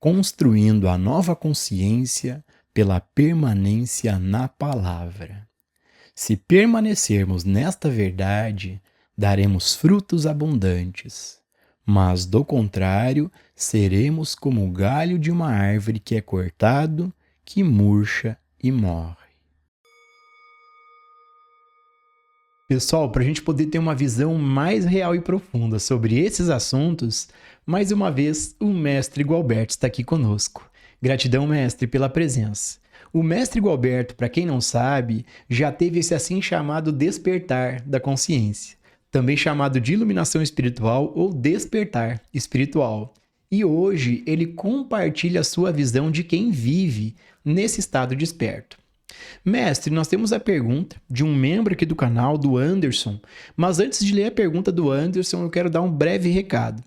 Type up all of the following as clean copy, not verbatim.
construindo a nova consciência pela permanência na palavra. Se permanecermos nesta verdade, daremos frutos abundantes, mas do contrário, seremos como o galho de uma árvore que é cortado, que murcha e morre. Pessoal, para a gente poder ter uma visão mais real e profunda sobre esses assuntos, mais uma vez o mestre Gualberto está aqui conosco. Gratidão, mestre, pela presença. O mestre Gualberto, para quem não sabe, já teve esse assim chamado despertar da consciência, também chamado de iluminação espiritual ou despertar espiritual. E hoje ele compartilha a sua visão de quem vive nesse estado desperto. Mestre, nós temos a pergunta de um membro aqui do canal, do Anderson, mas antes de ler a pergunta do Anderson, eu quero dar um breve recado.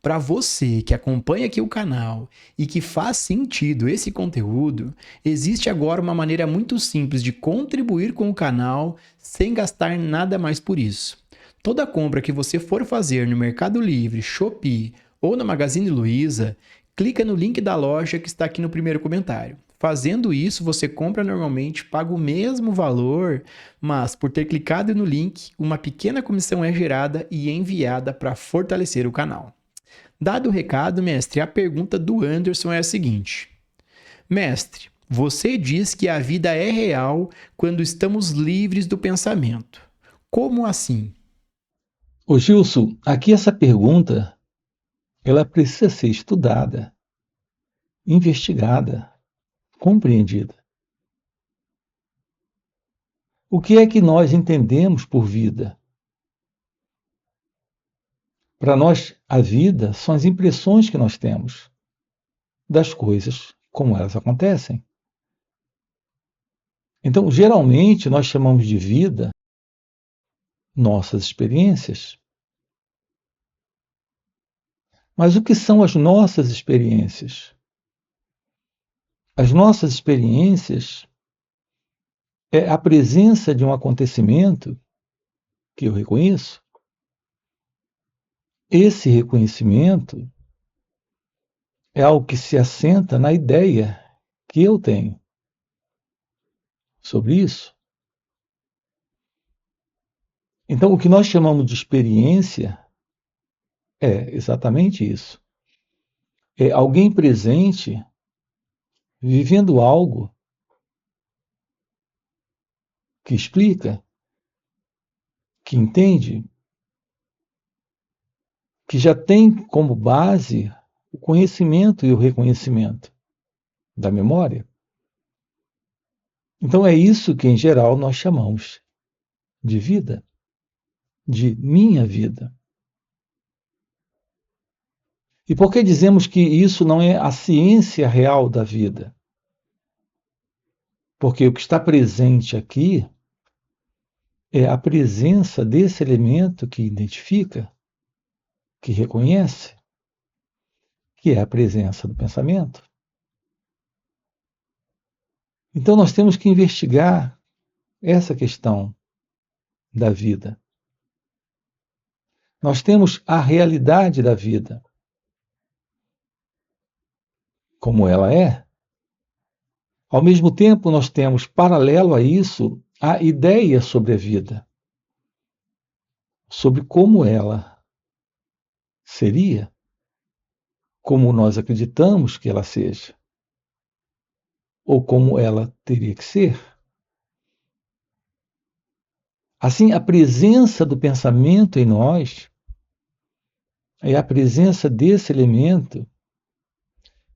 Para você que acompanha aqui o canal e que faz sentido esse conteúdo, existe agora uma maneira muito simples de contribuir com o canal sem gastar nada mais por isso. Toda compra que você for fazer no Mercado Livre, Shopee ou na Magazine Luiza, clica no link da loja que está aqui no primeiro comentário. Fazendo isso, você compra normalmente, paga o mesmo valor, mas por ter clicado no link, uma pequena comissão é gerada e enviada para fortalecer o canal. Dado o recado, mestre, a pergunta do Anderson é a seguinte: mestre, você diz que a vida é real quando estamos livres do pensamento. Como assim? Ô Gilson, aqui essa pergunta, ela precisa ser estudada, investigada, compreendida. O que é que nós entendemos por vida? Para nós, a vida são as impressões que nós temos das coisas como elas acontecem. Então, geralmente, nós chamamos de vida nossas experiências. Mas o que são as nossas experiências? As nossas experiências é a presença de um acontecimento que eu reconheço. Esse reconhecimento é algo que se assenta na ideia que eu tenho sobre isso. Então, o que nós chamamos de experiência é exatamente isso. É alguém presente vivendo algo que explica, que entende, que já tem como base o conhecimento e o reconhecimento da memória. Então é isso que, em geral, nós chamamos de vida, de minha vida. E por que dizemos que isso não é a ciência real da vida? Porque o que está presente aqui é a presença desse elemento que identifica, que reconhece, que é a presença do pensamento. Então nós temos que investigar essa questão da vida. Nós temos a realidade da vida, como ela é. Ao mesmo tempo, nós temos, paralelo a isso, a ideia sobre a vida, sobre como ela seria, como nós acreditamos que ela seja, ou como ela teria que ser. Assim, a presença do pensamento em nós é a presença desse elemento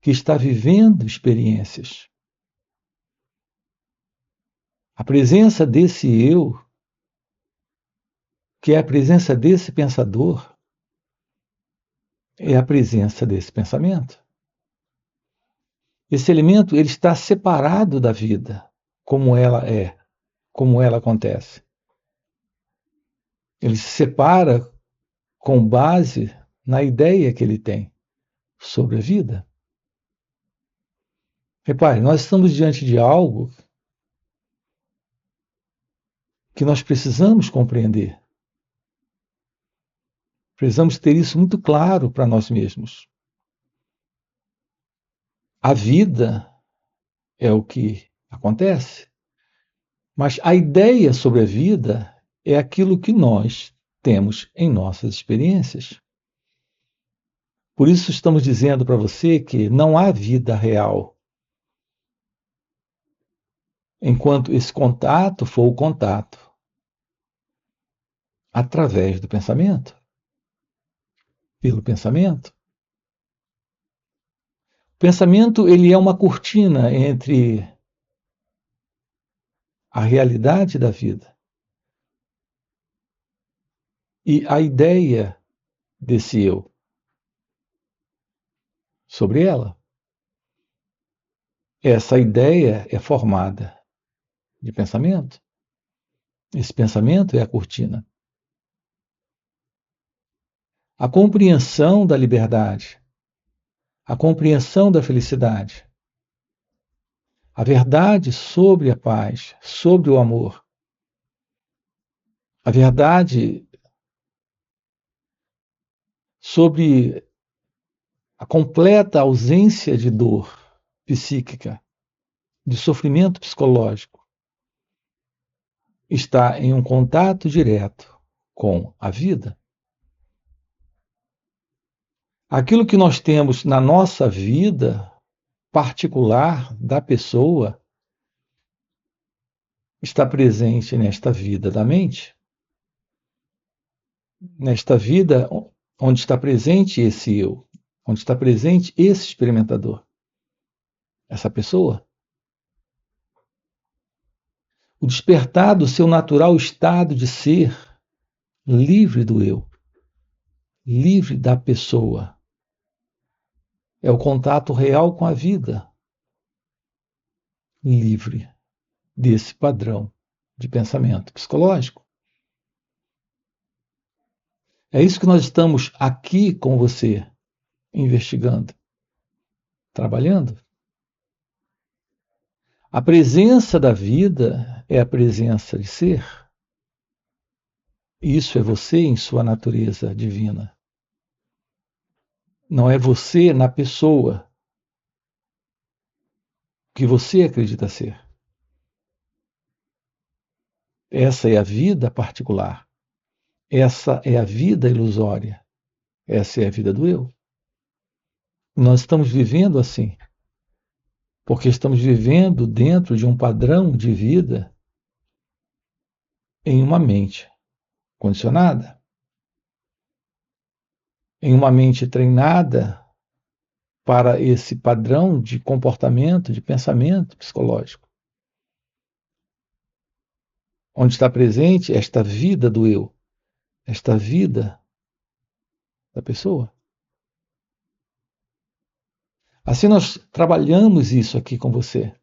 que está vivendo experiências. A presença desse eu, que é a presença desse pensador, é a presença desse pensamento. Esse elemento ele está separado da vida, como ela é, como ela acontece. Ele se separa com base na ideia que ele tem sobre a vida. Repare, nós estamos diante de algo que nós precisamos compreender. Precisamos ter isso muito claro para nós mesmos. A vida é o que acontece, mas a ideia sobre a vida é aquilo que nós temos em nossas experiências. Por isso estamos dizendo para você que não há vida real enquanto esse contato for o contato através do pensamento, pelo pensamento. O pensamento, ele é uma cortina entre a realidade da vida e a ideia desse eu sobre ela. Essa ideia é formada de pensamento. Esse pensamento é a cortina. A compreensão da liberdade, a compreensão da felicidade, a verdade sobre a paz, sobre o amor, a verdade sobre a completa ausência de dor psíquica, de sofrimento psicológico, está em um contato direto com a vida. Aquilo que nós temos na nossa vida particular da pessoa está presente nesta vida da mente, nesta vida onde está presente esse eu, onde está presente esse experimentador, essa pessoa. O despertar do seu natural estado de ser livre do eu, livre da pessoa. É o contato real com a vida, livre desse padrão de pensamento psicológico. É isso que nós estamos aqui com você, investigando, trabalhando. A presença da vida é a presença de ser. Isso é você em sua natureza divina. Não é você na pessoa que você acredita ser. Essa é a vida particular. Essa é a vida ilusória. Essa é a vida do eu. Nós estamos vivendo assim, porque estamos vivendo dentro de um padrão de vida em uma mente condicionada, em uma mente treinada para esse padrão de comportamento, de pensamento psicológico, onde está presente esta vida do eu, esta vida da pessoa. Assim nós trabalhamos isso aqui com você,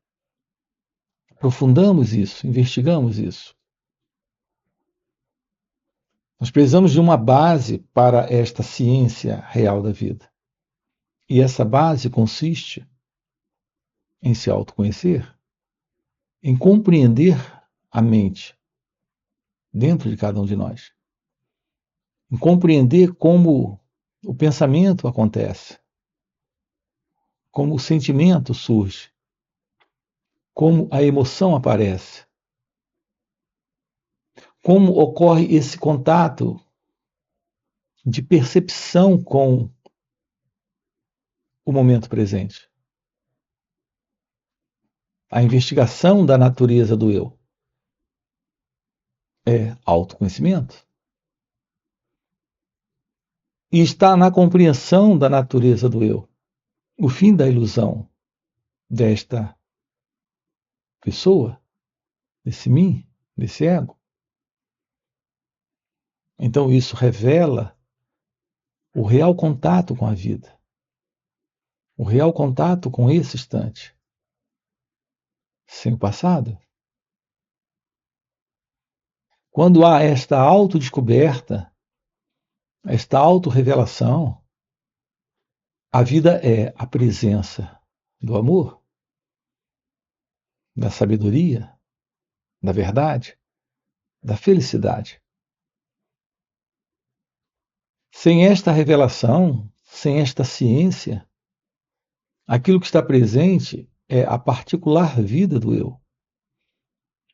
aprofundamos isso, investigamos isso. Nós precisamos de uma base para esta ciência real da vida. E essa base consiste em se autoconhecer, em compreender a mente dentro de cada um de nós, em compreender como o pensamento acontece, como o sentimento surge, como a emoção aparece, como ocorre esse contato de percepção com o momento presente. A investigação da natureza do eu é autoconhecimento. E está na compreensão da natureza do eu, o fim da ilusão desta pessoa, desse mim, desse ego. Então isso revela o real contato com a vida, o real contato com esse instante, sem o passado. Quando há esta autodescoberta, esta autorrevelação, a vida é a presença do amor, da sabedoria, da verdade, da felicidade. Sem esta revelação, sem esta ciência, Aquilo que está presente é a particular vida do eu,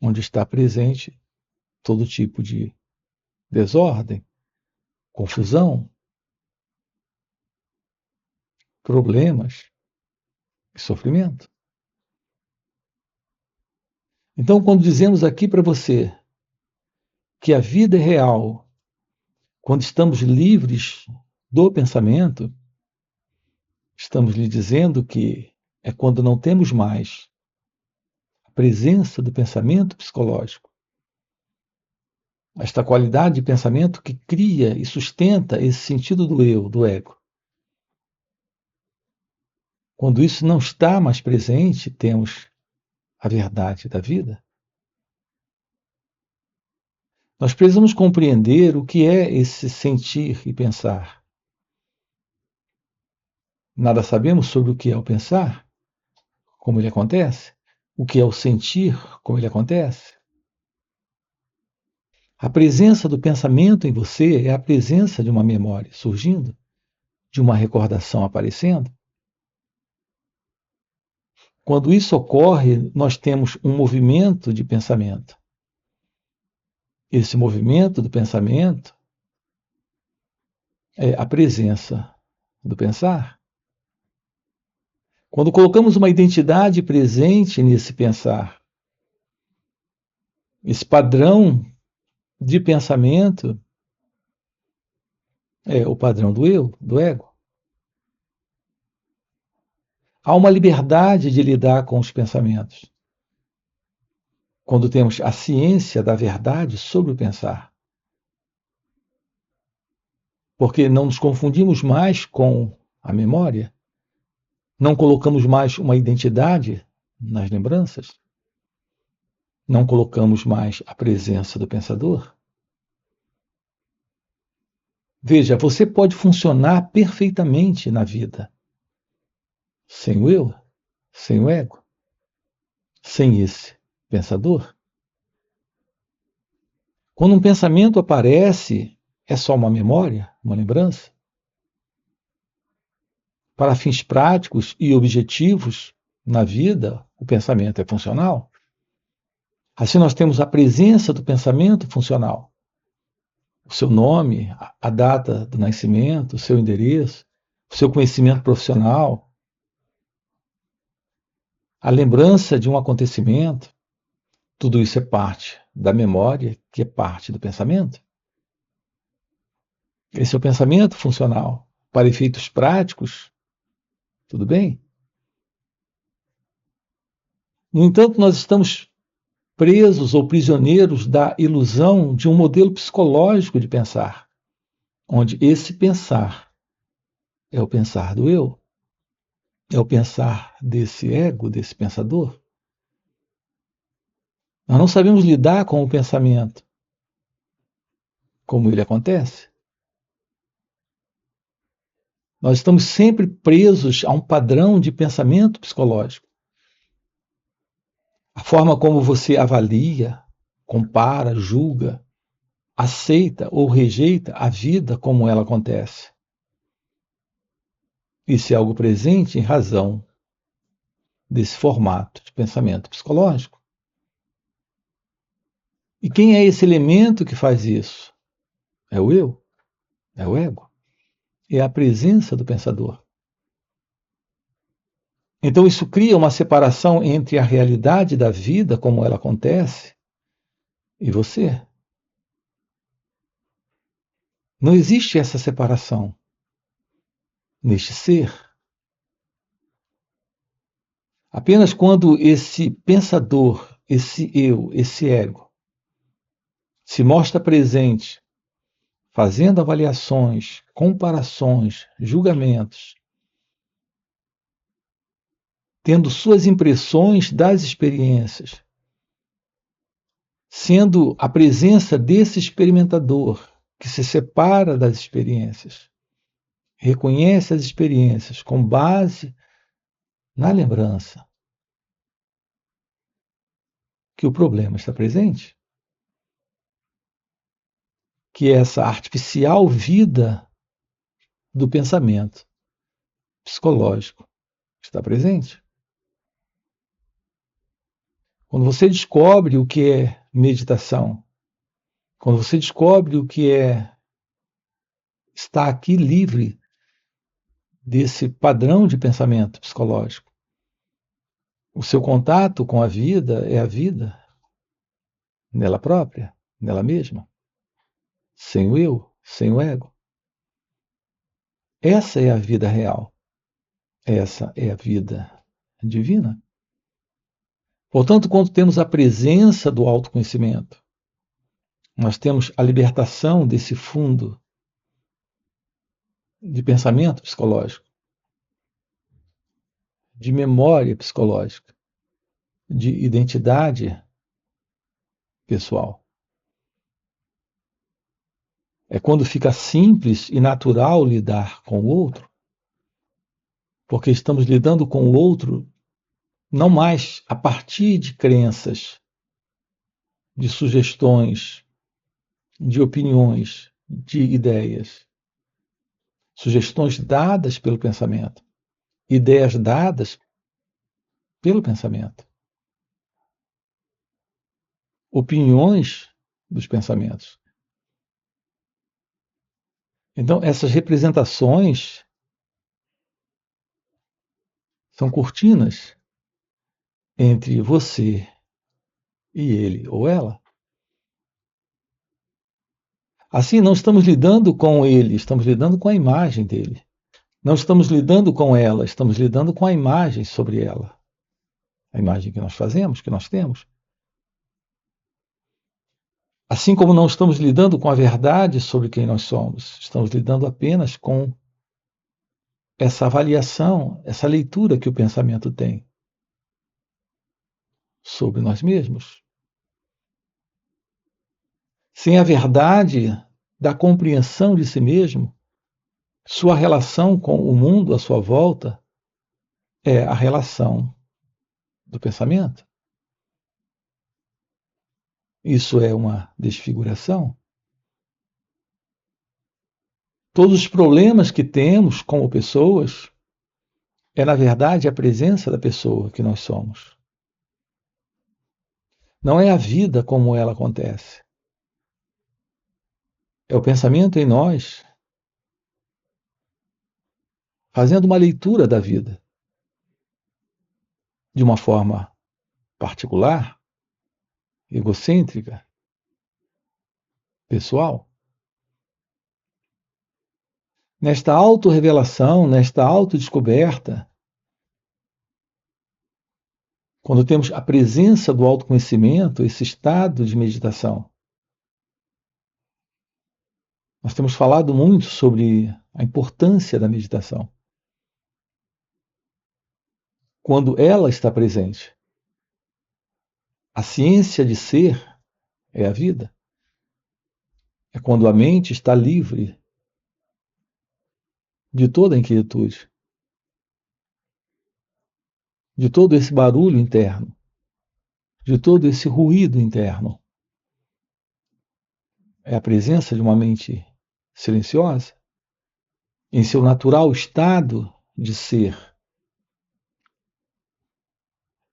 onde está presente todo tipo de desordem, confusão, problemas e sofrimento. Então, quando dizemos aqui para você que a vida é real, quando estamos livres do pensamento, estamos lhe dizendo que é quando não temos mais a presença do pensamento psicológico, esta qualidade de pensamento que cria e sustenta esse sentido do eu, do ego. Quando isso não está mais presente, temos a verdade da vida. Nós precisamos compreender o que é esse sentir e pensar. Nada sabemos sobre o que é o pensar, como ele acontece, o que é o sentir, como ele acontece. A presença do pensamento em você é a presença de uma memória surgindo, de uma recordação aparecendo. Quando isso ocorre, nós temos um movimento de pensamento. Esse movimento do pensamento é a presença do pensar. Quando colocamos uma identidade presente nesse pensar, esse padrão de pensamento é o padrão do eu, do ego. Há uma liberdade de lidar com os pensamentos. Quando temos a ciência da verdade sobre o pensar. Porque não nos confundimos mais com a memória, não colocamos mais uma identidade nas lembranças, não colocamos mais a presença do pensador. Veja, você pode funcionar perfeitamente na vida sem o eu, sem o ego, sem esse pensador. Quando um pensamento aparece, é só uma memória, uma lembrança? Para fins práticos e objetivos na vida, o pensamento é funcional. Assim, nós temos a presença do pensamento funcional. O seu nome, a data do nascimento, o seu endereço, o seu conhecimento profissional, a lembrança de um acontecimento, tudo isso é parte da memória, que é parte do pensamento. Esse é o pensamento funcional. Para efeitos práticos, tudo bem? No entanto, nós estamos presos ou prisioneiros da ilusão de um modelo psicológico de pensar, onde esse pensar é o pensar do eu, é o pensar desse ego, desse pensador. Nós não sabemos lidar com o pensamento, como ele acontece. Nós estamos sempre presos a um padrão de pensamento psicológico. A forma como você avalia, compara, julga, aceita ou rejeita a vida como ela acontece. Isso é algo presente em razão desse formato de pensamento psicológico. E quem é esse elemento que faz isso? É o eu, é o ego, é a presença do pensador. Então isso cria uma separação entre a realidade da vida, como ela acontece, e você. Não existe essa separação neste ser. Apenas quando esse pensador, esse eu, esse ego, se mostra presente, fazendo avaliações, comparações, julgamentos, tendo suas impressões das experiências, sendo a presença desse experimentador que se separa das experiências, reconhece as experiências com base na lembrança, que o problema está presente, que é essa artificial vida do pensamento psicológico Está presente. Quando você descobre o que é meditação, quando você descobre o que é estar aqui livre desse padrão de pensamento psicológico, o seu contato com a vida é a vida nela própria, nela mesma, sem o eu, sem o ego. Essa é a vida real. Essa é a vida divina. Portanto, quando temos a presença do autoconhecimento, nós temos a libertação desse fundo de pensamento psicológico, de memória psicológica, de identidade pessoal. É quando fica simples e natural lidar com o outro, porque estamos lidando com o outro não mais a partir de crenças, de sugestões, de opiniões, de ideias. Sugestões dadas pelo pensamento, ideias dadas pelo pensamento, opiniões dos pensamentos. Então, essas representações são cortinas entre você e ele ou ela. Assim, não estamos lidando com ele, estamos lidando com a imagem dele. Não estamos lidando com ela, estamos lidando com a imagem sobre ela. A imagem que nós fazemos, que nós temos. Assim como não estamos lidando com a verdade sobre quem nós somos, estamos lidando apenas com essa avaliação, essa leitura que o pensamento tem sobre nós mesmos. Sem a verdade da compreensão de si mesmo, sua relação com o mundo à sua volta é a relação do pensamento. Isso é uma desfiguração. Todos os problemas que temos como pessoas é, na verdade, a presença da pessoa que nós somos. Não é a vida como ela acontece. É o pensamento em nós fazendo uma leitura da vida de uma forma particular, egocêntrica, pessoal. Nesta autorrevelação, nesta autodescoberta, quando temos a presença do autoconhecimento, esse estado de meditação, nós temos falado muito sobre a importância da meditação. Quando ela está presente, a ciência de ser é a vida. É quando a mente está livre de toda a inquietude, de todo esse barulho interno, de todo esse ruído interno. É a presença de uma mente silenciosa, em seu natural estado de ser.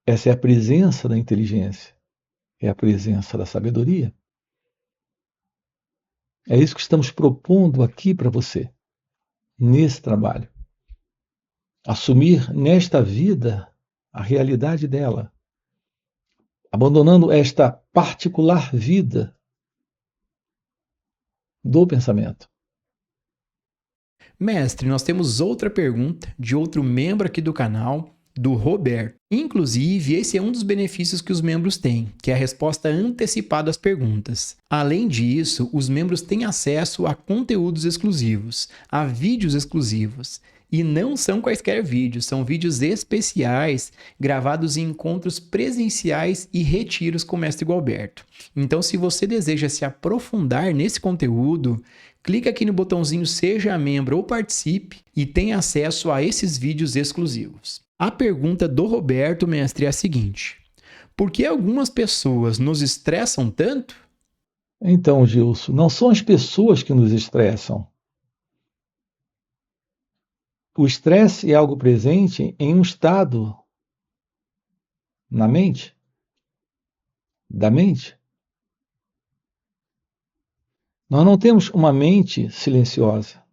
Essa é a presença da inteligência, é a presença da sabedoria. É isso que estamos propondo aqui para você, nesse trabalho. Assumir nesta vida a realidade dela, abandonando esta particular vida do pensamento. Mestre, nós temos outra pergunta de outro membro aqui do canal, do Roberto. Inclusive, esse é um dos benefícios que os membros têm, que é a resposta antecipada às perguntas. Além disso, os membros têm acesso a conteúdos exclusivos, a vídeos exclusivos. E não são quaisquer vídeos, são vídeos especiais gravados em encontros presenciais e retiros com o Mestre Gualberto. Então, se você deseja se aprofundar nesse conteúdo, clica aqui no botãozinho Seja Membro ou Participe e tenha acesso a esses vídeos exclusivos. A pergunta do Roberto, mestre, é a seguinte: por que algumas pessoas nos estressam tanto? Então, Gilson, não são as pessoas que nos estressam. O estresse é algo presente em um estado na mente, da mente. Nós não temos uma mente silenciosa,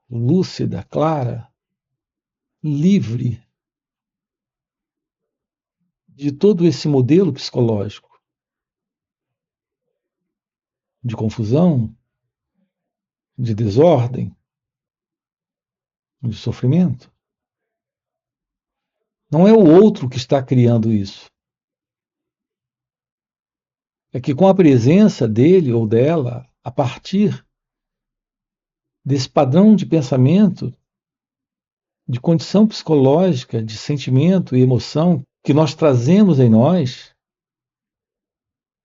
lúcida, clara, livre de todo esse modelo psicológico de confusão, de desordem, de sofrimento. Não é o outro que está criando isso. É que com a presença dele ou dela, a partir desse padrão de pensamento, de condição psicológica, de sentimento e emoção que nós trazemos em nós,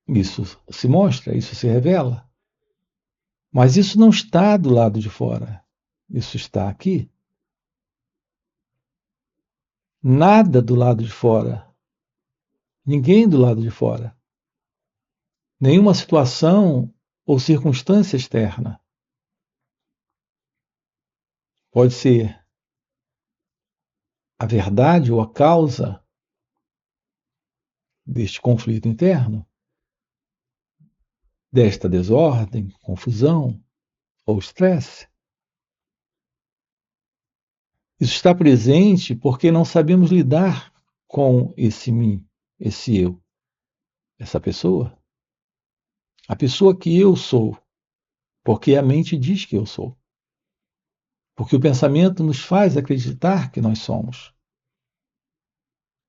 isso se mostra, isso se revela. Mas isso não está do lado de fora, isso está aqui. Nada do lado de fora, ninguém do lado de fora, nenhuma situação ou circunstância externa pode ser a verdade ou a causa deste conflito interno, desta desordem, confusão ou estresse. Isso está presente porque não sabemos lidar com esse mim, esse eu, essa pessoa. A pessoa que eu sou, porque a mente diz que eu sou. Porque o pensamento nos faz acreditar que nós somos.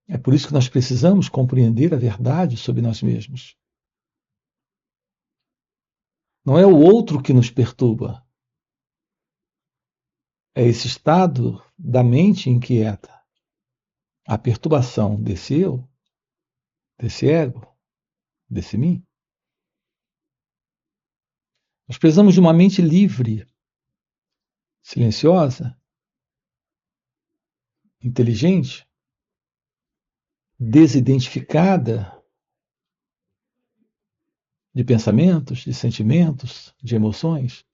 É por isso que nós precisamos compreender a verdade sobre nós mesmos. Não é o outro que nos perturba. É esse estado da mente inquieta. A perturbação desse eu, desse ego, desse mim. Nós precisamos de uma mente livre, silenciosa, inteligente, desidentificada de pensamentos, de sentimentos, de emoções.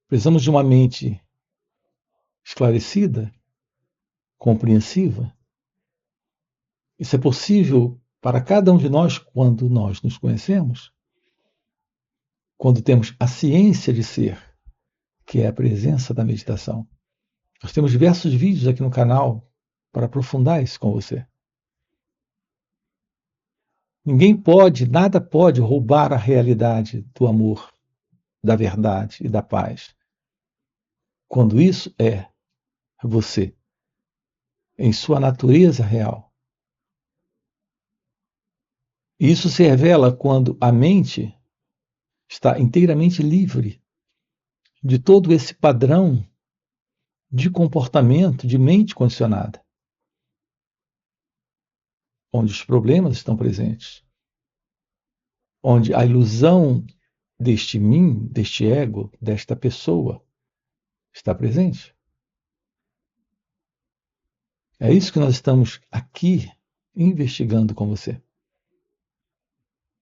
Precisamos de uma mente esclarecida, compreensiva. Isso é possível para cada um de nós quando nós nos conhecemos, quando temos a ciência de ser, que é a presença da meditação. Nós temos diversos vídeos aqui no canal para aprofundar isso com você. Ninguém pode, nada pode roubar a realidade do amor, da verdade e da paz. Quando isso é você, em sua natureza real. Isso se revela quando a mente está inteiramente livre de todo esse padrão de comportamento de mente condicionada, onde os problemas estão presentes, onde a ilusão deste mim, deste ego, desta pessoa está presente. É isso que nós estamos aqui investigando com você.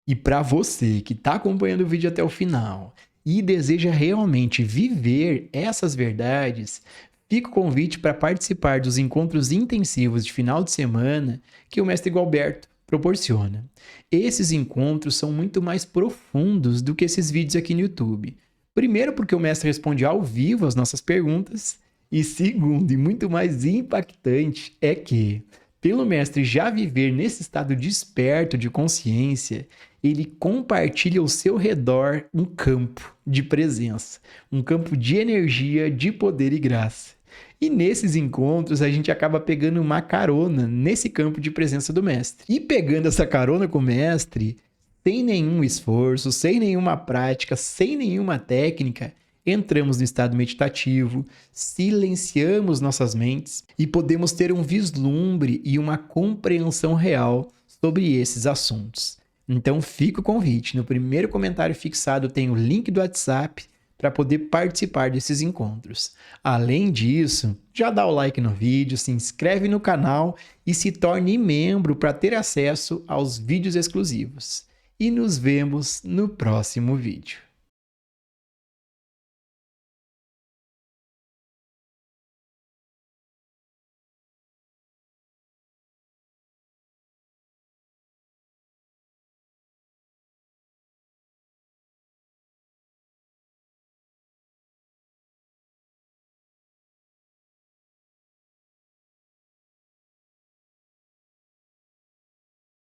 E para você que está acompanhando o vídeo até o final e deseja realmente viver essas verdades, fica o convite para participar dos encontros intensivos de final de semana que o Mestre Gualberto proporciona. Esses encontros são muito mais profundos do que esses vídeos aqui no YouTube. Primeiro, porque o mestre responde ao vivo as nossas perguntas. E segundo, e muito mais impactante, é que, pelo mestre já viver nesse estado desperto de consciência, ele compartilha ao seu redor um campo de presença, um campo de energia, de poder e graça. E nesses encontros a gente acaba pegando uma carona nesse campo de presença do mestre. E pegando essa carona com o mestre, sem nenhum esforço, sem nenhuma prática, sem nenhuma técnica, entramos no estado meditativo, silenciamos nossas mentes e podemos ter um vislumbre e uma compreensão real sobre esses assuntos. Então fica o convite, no primeiro comentário fixado tem o link do WhatsApp para poder participar desses encontros. Além disso, já dá o like no vídeo, se inscreve no canal e se torne membro para ter acesso aos vídeos exclusivos. E nos vemos no próximo vídeo.